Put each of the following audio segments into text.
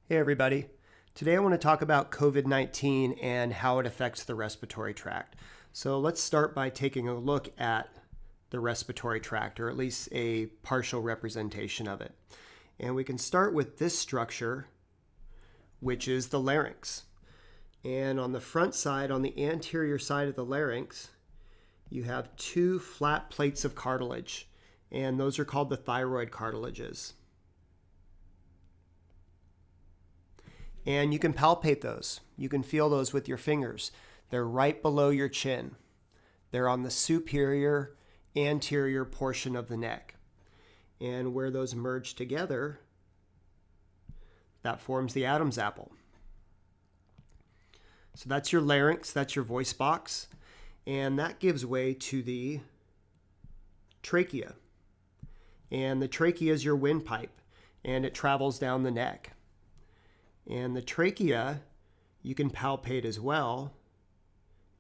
Hey everybody. Today I want to talk about COVID-19 and how it affects the respiratory tract. So let's start by taking a look at the respiratory tract, or at least a partial representation of it. And we can start with this structure, which is the larynx. And on the front side, on the anterior side of the larynx, you have two flat plates of cartilage, and those are called the thyroid cartilages. And you can palpate those. You can feel those with your fingers. They're right below your chin. They're on the superior anterior portion of the neck. And where those merge together, that forms the Adam's apple. So that's your larynx, that's your voice box. And that gives way to the trachea. And the trachea is your windpipe, and it travels down the neck. And the trachea, you can palpate as well.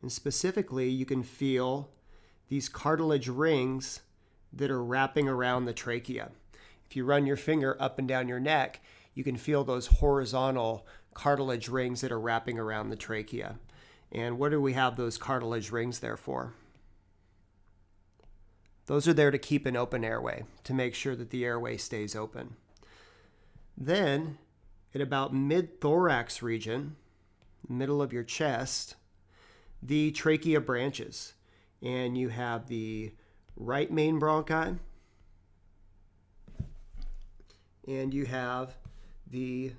And specifically, you can feel these cartilage rings that are wrapping around the trachea. If you run your finger up and down your neck, you can feel those horizontal cartilage rings that are wrapping around the trachea. And what do we have those cartilage rings there for? Those are there to keep an open airway, to make sure that the airway stays open. Then, at about mid-thorax region, middle of your chest, the trachea branches. And you have the right main bronchi, and you have the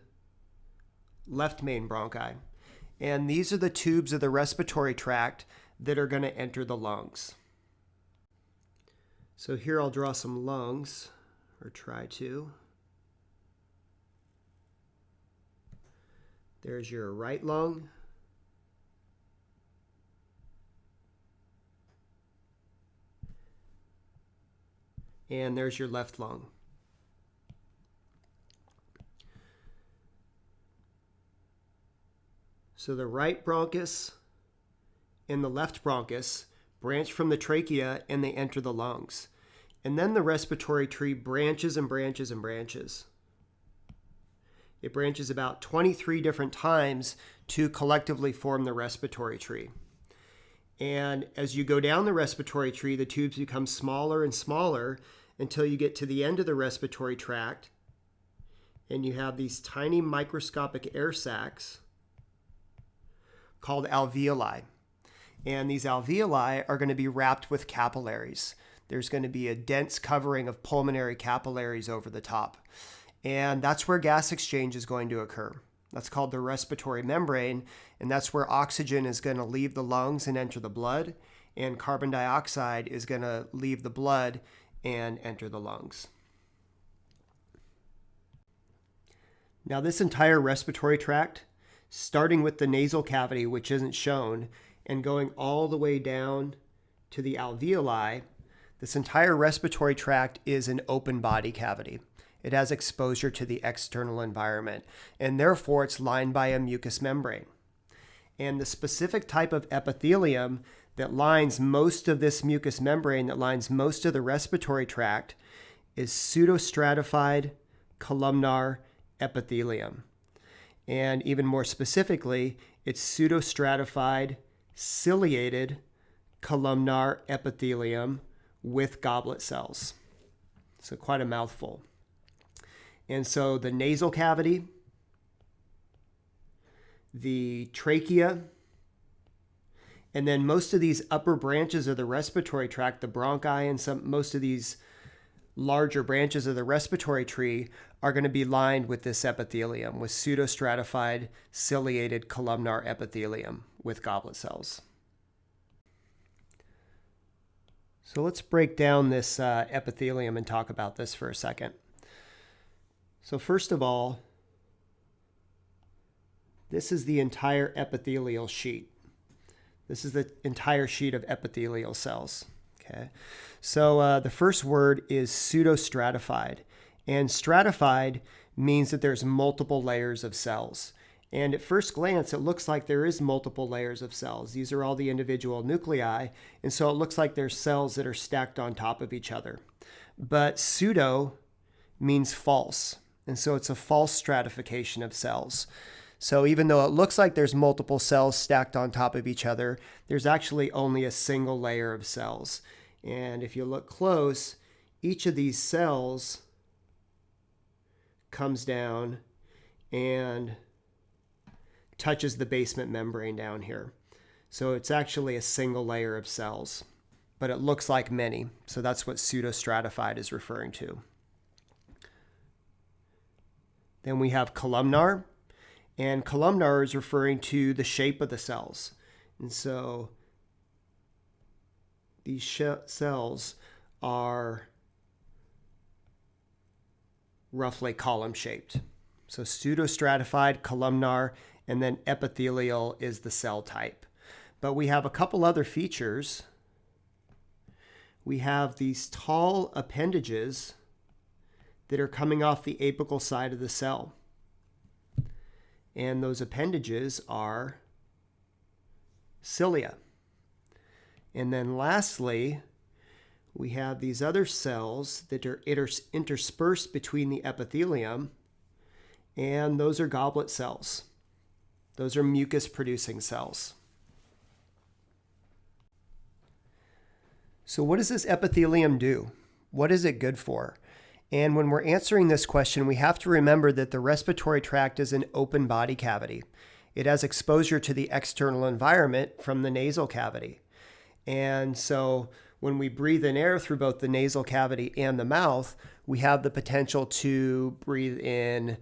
left main bronchi. And these are the tubes of the respiratory tract that are going to enter the lungs. So here I'll draw some lungs, or try to. There's your right lung. And there's your left lung. So the right bronchus and the left bronchus branch from the trachea and they enter the lungs. And then the respiratory tree branches and branches and branches. It branches about 23 different times to collectively form the respiratory tree. And as you go down the respiratory tree, the tubes become smaller and smaller until you get to the end of the respiratory tract. And you have these tiny microscopic air sacs called alveoli. And these alveoli are going to be wrapped with capillaries. There's going to be a dense covering of pulmonary capillaries over the top. And that's where gas exchange is going to occur. That's called the respiratory membrane, and that's where oxygen is going to leave the lungs and enter the blood, and carbon dioxide is going to leave the blood and enter the lungs. Now this entire respiratory tract, starting with the nasal cavity, which isn't shown, and going all the way down to the alveoli, this entire respiratory tract is an open body cavity. It has exposure to the external environment, and therefore it's lined by a mucous membrane. And the specific type of epithelium that lines most of this mucous membrane, that lines most of the respiratory tract, is pseudostratified columnar epithelium. And even more specifically, it's pseudostratified ciliated columnar epithelium with goblet cells. So quite a mouthful. And so the nasal cavity, the trachea, and then most of these upper branches of the respiratory tract, the bronchi and most of these larger branches of the respiratory tree are going to be lined with this epithelium, with pseudostratified ciliated columnar epithelium with goblet cells. So let's break down this epithelium and talk about this for a second. So first of all, this is the entire epithelial sheet. This is the entire sheet of epithelial cells. Okay, so the first word is pseudostratified, and stratified means that there's multiple layers of cells. And at first glance, it looks like there is multiple layers of cells. These are all the individual nuclei, and so it looks like there's cells that are stacked on top of each other. But pseudo means false. And so it's a false stratification of cells. So even though it looks like there's multiple cells stacked on top of each other, there's actually only a single layer of cells. And if you look close, each of these cells comes down and touches the basement membrane down here. So it's actually a single layer of cells, but it looks like many. So that's what pseudostratified is referring to. Then we have columnar, and columnar is referring to the shape of the cells. And so these cells are roughly column shaped. So pseudostratified, columnar, and then epithelial is the cell type. But we have a couple other features. We have these tall appendages that are coming off the apical side of the cell. And those appendages are cilia. And then lastly, we have these other cells that are interspersed between the epithelium, and those are goblet cells. Those are mucus-producing cells. So what does this epithelium do? What is it good for? And when we're answering this question, we have to remember that the respiratory tract is an open body cavity. It has exposure to the external environment from the nasal cavity. And so when we breathe in air through both the nasal cavity and the mouth, we have the potential to breathe in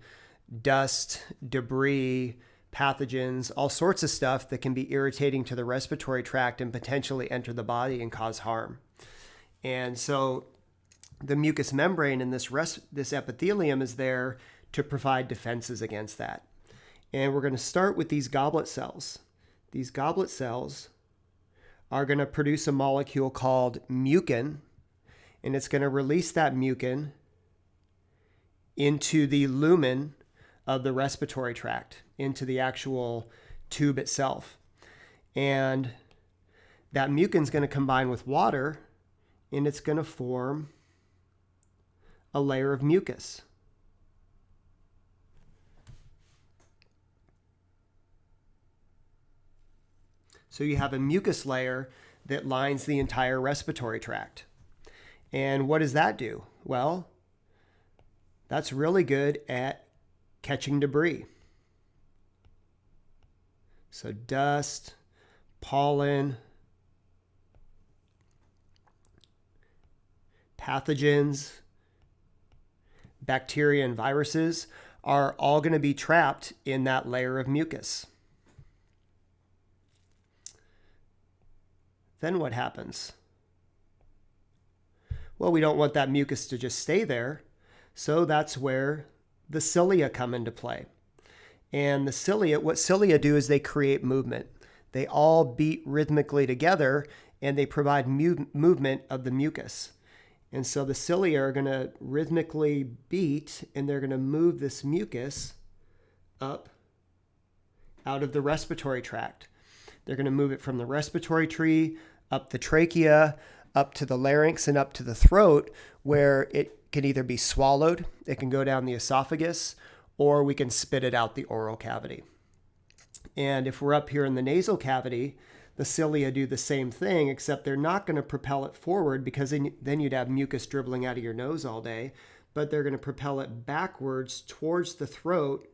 dust, debris, pathogens, all sorts of stuff that can be irritating to the respiratory tract and potentially enter the body and cause harm. And so the mucous membrane in this epithelium is there to provide defenses against that. And we're going to start with these goblet cells. These goblet cells are going to produce a molecule called mucin, and it's going to release that mucin into the lumen of the respiratory tract, into the actual tube itself. And that mucin is going to combine with water, and it's going to form a layer of mucus. So you have a mucus layer that lines the entire respiratory tract. And what does that do? Well, that's really good at catching debris. So dust, pollen, pathogens, bacteria and viruses are all going to be trapped in that layer of mucus. Then what happens? Well, we don't want that mucus to just stay there, so that's where the cilia come into play. And the cilia, what cilia do is they create movement. They all beat rhythmically together, and they provide movement of the mucus. And so the cilia are going to rhythmically beat, and they're going to move this mucus up out of the respiratory tract. They're going to move it from the respiratory tree, up the trachea, up to the larynx, and up to the throat, where it can either be swallowed, it can go down the esophagus, or we can spit it out the oral cavity. And if we're up here in the nasal cavity, the cilia do the same thing, except they're not going to propel it forward, because then you'd have mucus dribbling out of your nose all day, but they're going to propel it backwards towards the throat,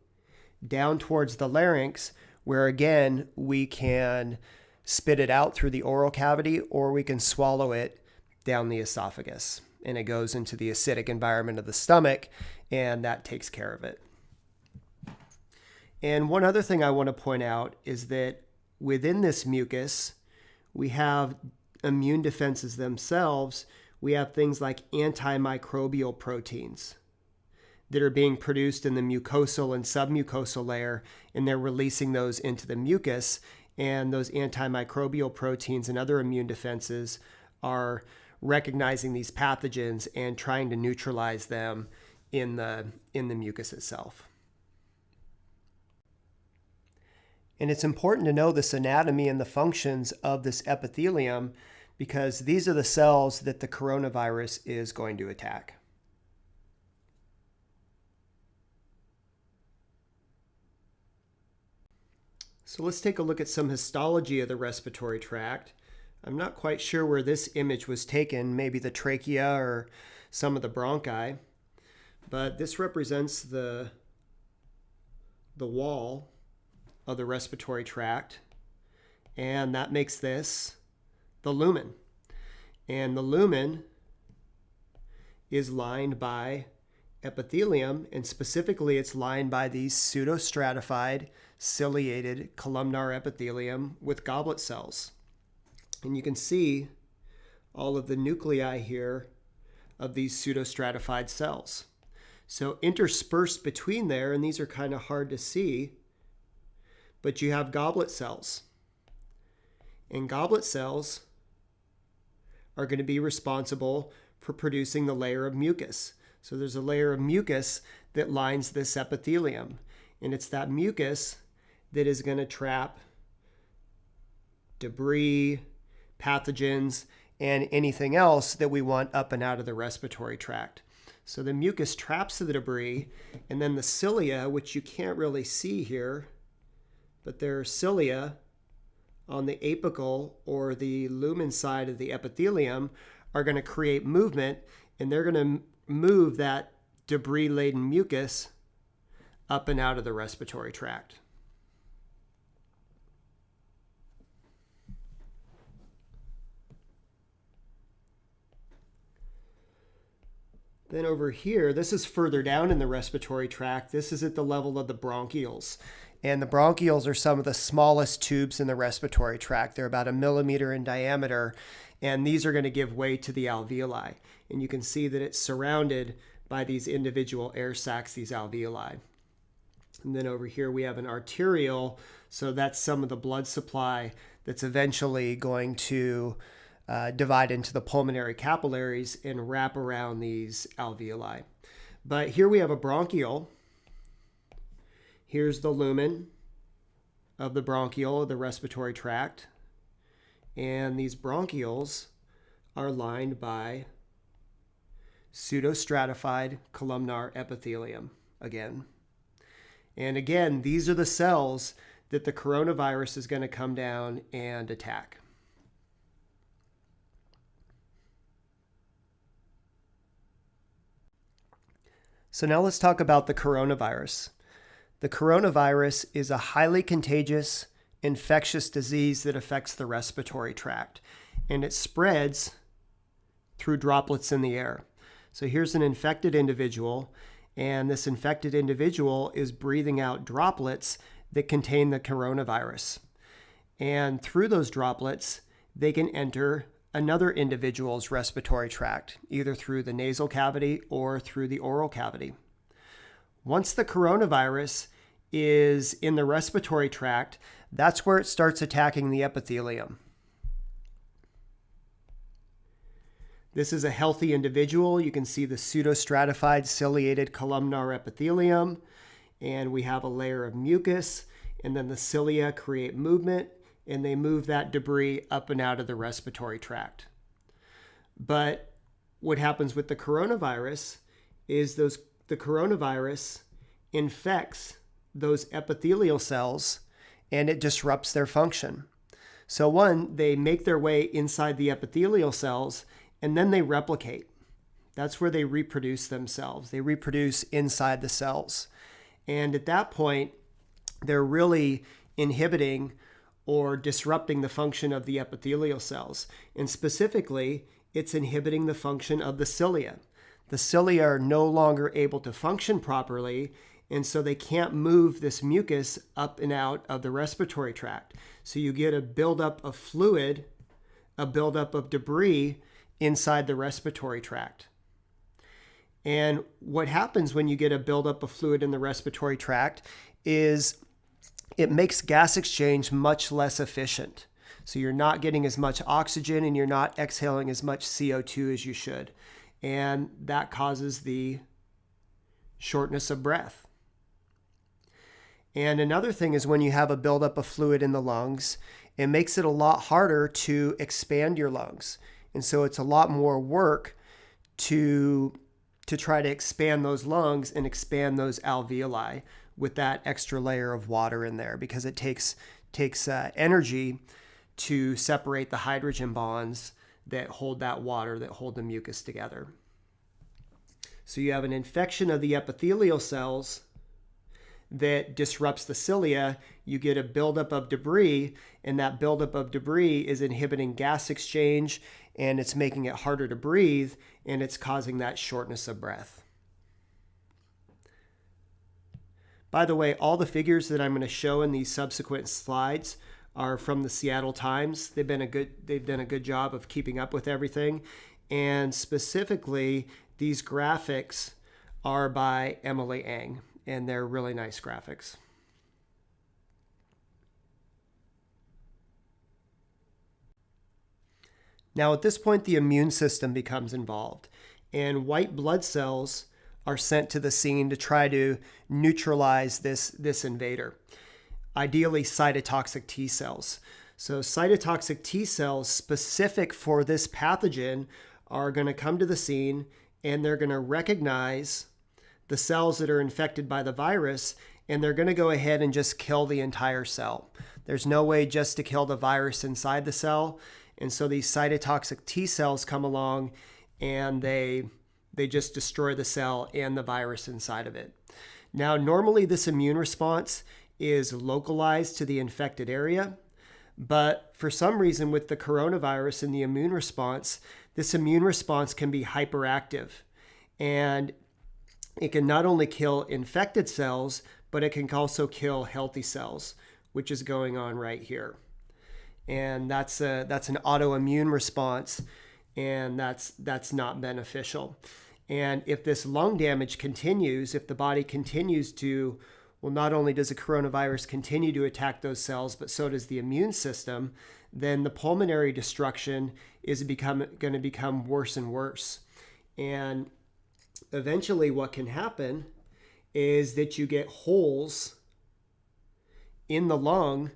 down towards the larynx, where again, we can spit it out through the oral cavity, or we can swallow it down the esophagus. And it goes into the acidic environment of the stomach, and that takes care of it. And one other thing I want to point out is that within this mucus, we have immune defenses themselves. We have things like antimicrobial proteins that are being produced in the mucosal and submucosal layer, and they're releasing those into the mucus. And those antimicrobial proteins and other immune defenses are recognizing these pathogens and trying to neutralize them in the mucus itself. And it's important to know this anatomy and the functions of this epithelium, because these are the cells that the coronavirus is going to attack. So let's take a look at some histology of the respiratory tract. I'm not quite sure where this image was taken, maybe the trachea or some of the bronchi, but this represents the wall of the respiratory tract, and that makes this the lumen. And the lumen is lined by epithelium, and specifically it's lined by these pseudostratified ciliated columnar epithelium with goblet cells. And you can see all of the nuclei here of these pseudostratified cells. So interspersed between there, and these are kind of hard to see, but you have goblet cells. And goblet cells are going to be responsible for producing the layer of mucus. So there's a layer of mucus that lines this epithelium, and it's that mucus that is going to trap debris, pathogens, and anything else that we want up and out of the respiratory tract. So the mucus traps the debris, and then the cilia, which you can't really see here, but there are cilia on the apical or the lumen side of the epithelium, are going to create movement, and they're going to move that debris-laden mucus up and out of the respiratory tract. Then over here, this is further down in the respiratory tract. This is at the level of the bronchioles. And the bronchioles are some of the smallest tubes in the respiratory tract. They're about 1 millimeter in diameter, and these are going to give way to the alveoli. And you can see that it's surrounded by these individual air sacs, these alveoli. And then over here we have an arteriole, so that's some of the blood supply that's eventually going to divide into the pulmonary capillaries and wrap around these alveoli. But here we have a bronchiole. Here's the lumen of the bronchiole of the respiratory tract. And these bronchioles are lined by pseudostratified columnar epithelium again. And again, these are the cells that the coronavirus is going to come down and attack. So now let's talk about the coronavirus. The coronavirus is a highly contagious, infectious disease that affects the respiratory tract, and it spreads through droplets in the air. So here's an infected individual, and this infected individual is breathing out droplets that contain the coronavirus. And through those droplets, they can enter another individual's respiratory tract, either through the nasal cavity or through the oral cavity. Once the coronavirus is in the respiratory tract, that's where it starts attacking the epithelium. This is a healthy individual. You can see the pseudostratified ciliated columnar epithelium, and we have a layer of mucus, and then the cilia create movement, and they move that debris up and out of the respiratory tract. But what happens with the coronavirus is the coronavirus infects those epithelial cells, and it disrupts their function. So one, they make their way inside the epithelial cells, and then they replicate. That's where they reproduce themselves. They reproduce inside the cells. And at that point, they're really inhibiting or disrupting the function of the epithelial cells. And specifically, it's inhibiting the function of the cilia. The cilia are no longer able to function properly, and so they can't move this mucus up and out of the respiratory tract. So you get a buildup of fluid, a buildup of debris inside the respiratory tract. And what happens when you get a buildup of fluid in the respiratory tract is it makes gas exchange much less efficient. So you're not getting as much oxygen and you're not exhaling as much CO2 as you should. And that causes the shortness of breath. And another thing is when you have a buildup of fluid in the lungs, it makes it a lot harder to expand your lungs. And so it's a lot more work to try to expand those lungs and expand those alveoli with that extra layer of water in there, because it takes energy to separate the hydrogen bonds that hold that water, that hold the mucus together. So you have an infection of the epithelial cells that disrupts the cilia. You get a buildup of debris, and that buildup of debris is inhibiting gas exchange, and it's making it harder to breathe, and it's causing that shortness of breath. By the way, all the figures that I'm going to show in these subsequent slides are from the Seattle Times. They've done a good job of keeping up with everything, and specifically these graphics are by Emily Ng, and they're really nice graphics. Now at this point, the immune system becomes involved, and white blood cells are sent to the scene to try to neutralize this invader, ideally cytotoxic T cells. So cytotoxic T cells specific for this pathogen are going to come to the scene, and they're going to recognize the cells that are infected by the virus, and they're going to go ahead and just kill the entire cell. There's no way just to kill the virus inside the cell. And so these cytotoxic T cells come along, and they just destroy the cell and the virus inside of it. Now, normally this immune response is localized to the infected area, but for some reason with the coronavirus and the immune response, this immune response can be hyperactive, and it can not only kill infected cells, but it can also kill healthy cells, which is going on right here. And that's an autoimmune response, and that's not beneficial. And if this lung damage continues, if the body continues to, well, not only does the coronavirus continue to attack those cells, but so does the immune system, then the pulmonary destruction is going to become worse and worse. And eventually what can happen is that you get holes in the lung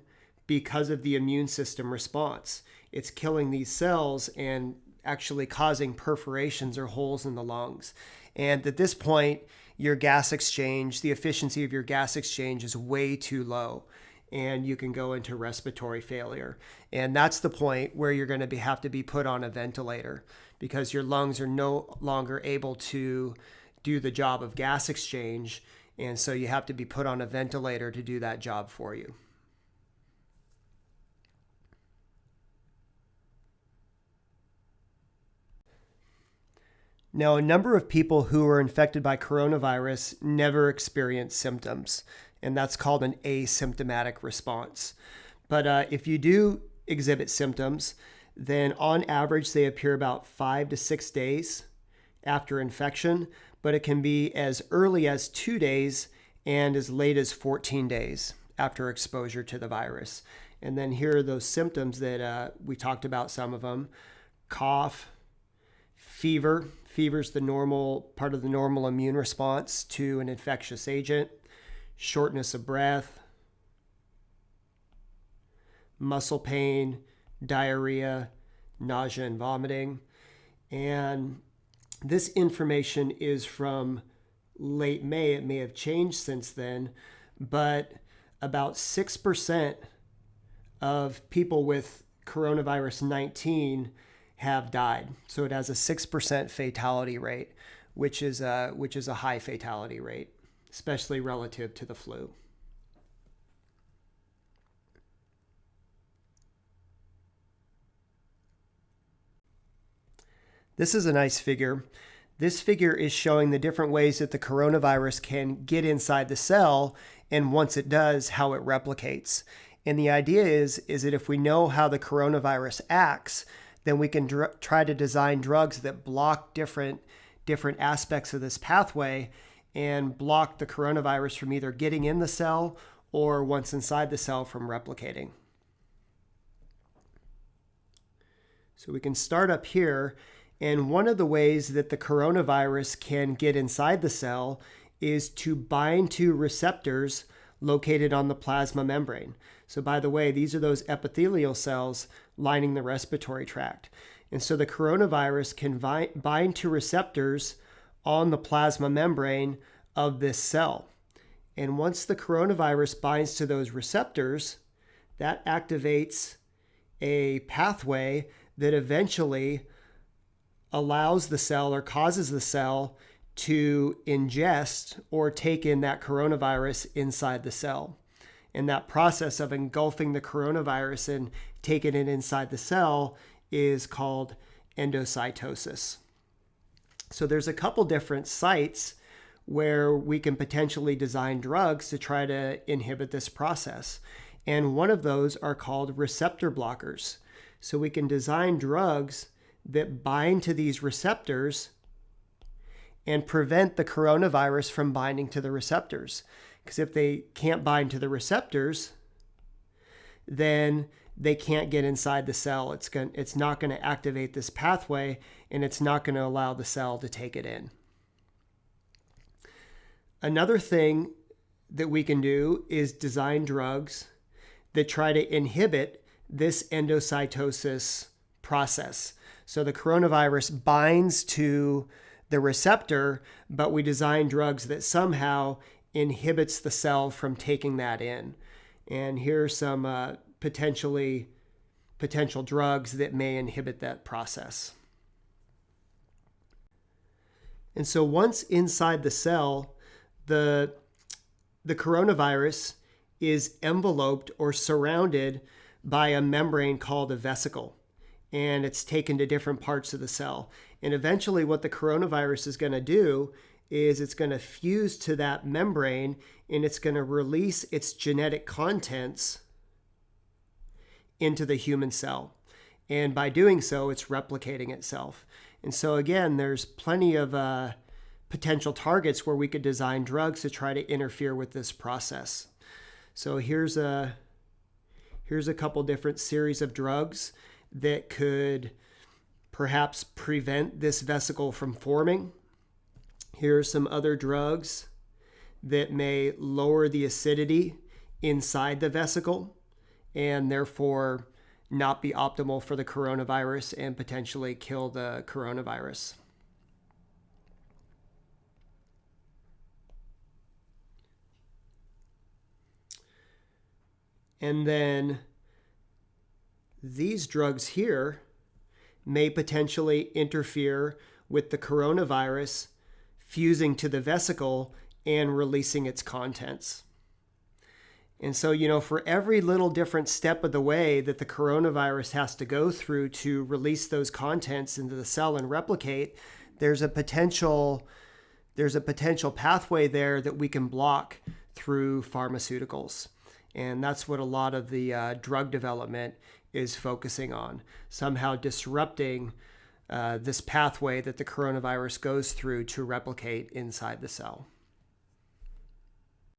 because of the immune system response. It's killing these cells and actually causing perforations or holes in the lungs. And at this point, your gas exchange, the efficiency of your gas exchange is way too low, and you can go into respiratory failure. And that's the point where you're going to have to be put on a ventilator, because your lungs are no longer able to do the job of gas exchange, and so you have to be put on a ventilator to do that job for you. Now, a number of people who are infected by coronavirus never experience symptoms, and that's called an asymptomatic response. But if you do exhibit symptoms, then on average they appear about 5 to 6 days after infection, but it can be as early as 2 days and as late as 14 days after exposure to the virus. And then here are those symptoms that we talked about, some of them: cough, fever. Fever is the normal part of the normal immune response to an infectious agent. Shortness of breath, muscle pain, diarrhea, nausea, and vomiting. And this information is from late May. It may have changed since then, but about 6% of people with coronavirus 19 have died. So it has a 6% fatality rate, which is a high fatality rate, especially relative to the flu. This is a nice figure. This figure is showing the different ways that the coronavirus can get inside the cell, and once it does, how it replicates. And the idea is that if we know how the coronavirus acts, then we can try to design drugs that block different aspects of this pathway and block the coronavirus from either getting in the cell or, once inside the cell, from replicating. So we can start up here, and one of the ways that the coronavirus can get inside the cell is to bind to receptors located on the plasma membrane. So by the way, these are those epithelial cells lining the respiratory tract. And so the coronavirus can bind to receptors on the plasma membrane of this cell. And once the coronavirus binds to those receptors, that activates a pathway that eventually allows the cell or causes the cell to ingest or take in that coronavirus inside the cell. And that process of engulfing the coronavirus and taking it inside the cell is called endocytosis. So there's a couple different sites where we can potentially design drugs to try to inhibit this process. And one of those are called receptor blockers. So we can design drugs that bind to these receptors and prevent the coronavirus from binding to the receptors. Because if they can't bind to the receptors, then they can't get inside the cell. It's not going to activate this pathway, and it's not going to allow the cell to take it in. Another thing that we can do is design drugs that try to inhibit this endocytosis process. So the coronavirus binds to the receptor, but we design drugs that somehow inhibits the cell from taking that in. And here are some potential drugs that may inhibit that process. And so once inside the cell, the coronavirus is enveloped or surrounded by a membrane called a vesicle, and it's taken to different parts of the cell. And eventually what the coronavirus is going to do is it's going to fuse to that membrane, and it's going to release its genetic contents into the human cell. And by doing so, it's replicating itself. And so again, there's plenty of potential targets where we could design drugs to try to interfere with this process. So here's a couple different series of drugs that could perhaps prevent this vesicle from forming. Here are some other drugs that may lower the acidity inside the vesicle and therefore not be optimal for the coronavirus and potentially kill the coronavirus. And then these drugs here may potentially interfere with the coronavirus fusing to the vesicle and releasing its contents. And so, for every little different step of the way that the coronavirus has to go through to release those contents into the cell and replicate, there's a potential pathway there that we can block through pharmaceuticals. And that's what a lot of the drug development is focusing on, somehow disrupting this pathway that the coronavirus goes through to replicate inside the cell.